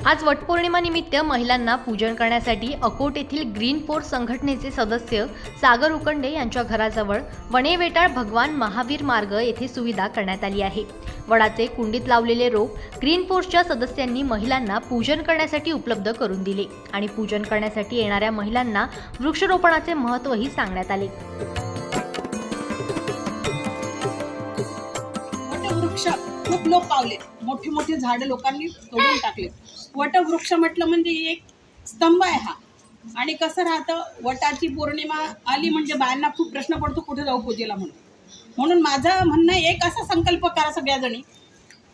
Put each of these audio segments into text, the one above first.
आज वटपौर्णिमा निमित्त महिलांना पूजन करण्यासाठी अकोट येथील ग्रीन फोर्स संघटनेचे सदस्य सागर उकंडे यांच्या घराजवळ वणेवेटाळ भगवान महावीर मार्ग येथे सुविधा करण्यात आली आहे। वडाचे कुंडीत लावलेले रोप ग्रीन फोर्सच्या सदस्यांनी महिलांना पूजन करण्यासाठी उपलब्ध करून दिले आणि पूजन करण्यासाठी येणाऱ्या महिलांना वृक्षारोपणाचे महत्त्वही सांगण्यात आले। वटवृक्ष खूप लोक पावले, मोठी मोठी झाडं लोकांनी तोडून टाकले। वटवृक्ष म्हटलं म्हणजे एक स्तंभ आहे हा। आणि कसं राहतं, वटाची पौर्णिमा आली म्हणजे बायांना खूप प्रश्न पडतो कुठे जाऊ पूजेला म्हणून माझं म्हणणं एक असा संकल्प करा सगळ्याजणी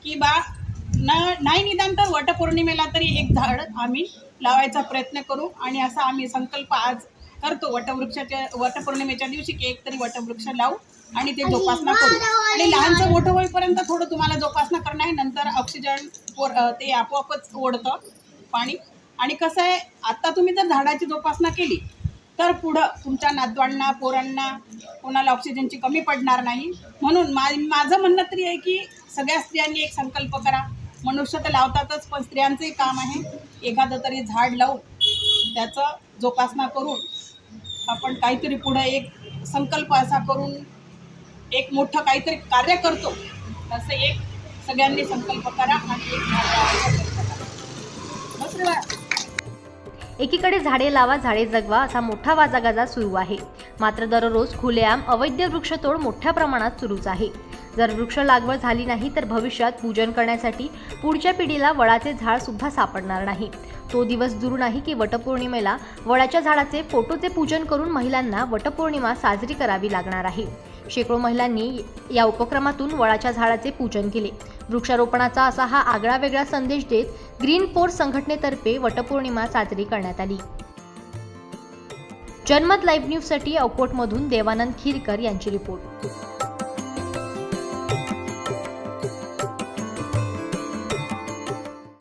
की नाही निदान तर वटपौर्णिमेला तरी एक झाड आम्ही लावायचा प्रयत्न करू। आणि असा आम्ही संकल्प आज करतो वटपौर्णिमेच्या दिवशी की एक तरी वटवृक्ष लावू आणि ते जोपासना करू। आणि लहानचं मोठं होईपर्यंत थोडं तुम्हाला जोपासना करणं आहे, नंतर ऑक्सिजन ते आपोआपच ओढतं पाणी। आणि कसं आहे, आता तुम्ही जर झाडाची जोपासना केली तर पुढं तुमच्या नातवांना पोरांना कोणाला ऑक्सिजनची कमी पडणार नाही। म्हणून माझं म्हणणं तरी आहे की सगळ्या स्त्रियांनी एक संकल्प करा। मनुष्य तर लावतातच, पण स्त्रियांचंही काम आहे एखादं तरी झाड लावून त्याचं जोपासना करून आपण काहीतरी पुढं एक संकल्प असा करून एक मोठं काहीतरी कार्य करतो। तसं एक सगळ्यांनी संकल्प करा आणि एक झाड लावा। एकीकडे झाडे लावा झाडे जगवा असा मोठा वाजागाजा सुरू आहे, मात्र दररोज खुलेआम अवैध वृक्षतोड मोठ्या प्रमाणात सुरूच आहे। जर वृक्ष लागवड झाली नाही तर भविष्यात पूजन करण्यासाठी पुढच्या पिढीला वडाचे झाड सुद्धा सापडणार नाही। तो दिवस दूर नाही की वटपौर्णिमेला वडाच्या झाडाचे फोटोचे पूजन करून महिलांना वटपौर्णिमा साजरी करावी लागणार आहे। शेकडो महिलांनी या उपक्रमातून वडाच्या झाडाचे पूजन केले। वृक्षारोपणाचा असा हा आगळा वेगळा संदेश देत ग्रीन फोर्स संघटनेतर्फे वटपौर्णिमा साजरी करण्यात आली। जनमत लाईव्ह न्यूजसाठी अकोटमधून देवानंद खिरकर यांची रिपोर्ट।